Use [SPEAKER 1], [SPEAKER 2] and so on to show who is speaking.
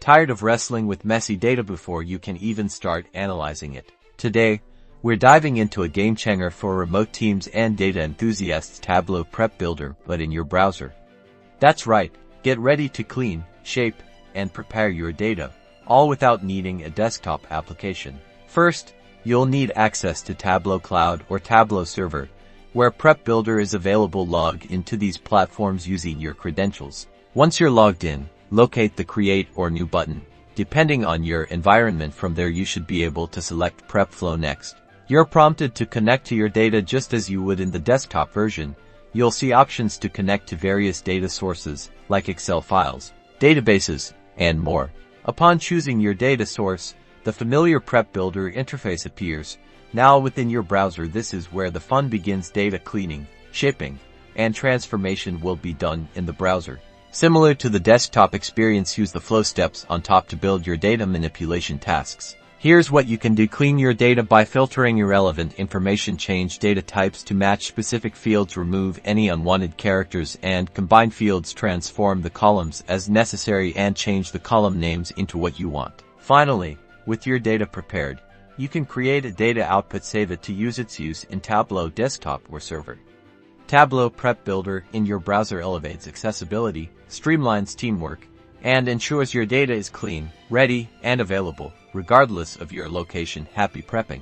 [SPEAKER 1] Tired of wrestling with messy data before you can even start analyzing it? Today, we're diving into a game-changer for remote teams and data enthusiasts, Tableau Prep Builder, but in your browser. That's right, get ready to clean, shape, and prepare your data, all without needing a desktop application. First, you'll need access to Tableau Cloud or Tableau Server, where Prep Builder is available. Log into these platforms using your credentials. Once you're logged in, locate the Create or New button. Depending on your environment, from there you should be able to select Prep Flow next. You're prompted to connect to your data just as you would in the desktop version. You'll see options to connect to various data sources, like Excel files, databases, and more. Upon choosing your data source, the familiar Prep Builder interface appears. Now within your browser, this is where the fun begins. Data cleaning, shaping, and transformation will be done in the browser. Similar to the desktop experience, use the flow steps on top to build your data manipulation tasks. Here's what you can do. Clean your data by filtering irrelevant information, change data types to match specific fields, remove any unwanted characters, and combine fields, transform the columns as necessary, and change the column names into what you want. Finally, with your data prepared, you can create a data output, save it to use its use in Tableau desktop or server. Tableau Prep Builder in your browser elevates accessibility, streamlines teamwork, and ensures your data is clean, ready, and available, regardless of your location. Happy prepping!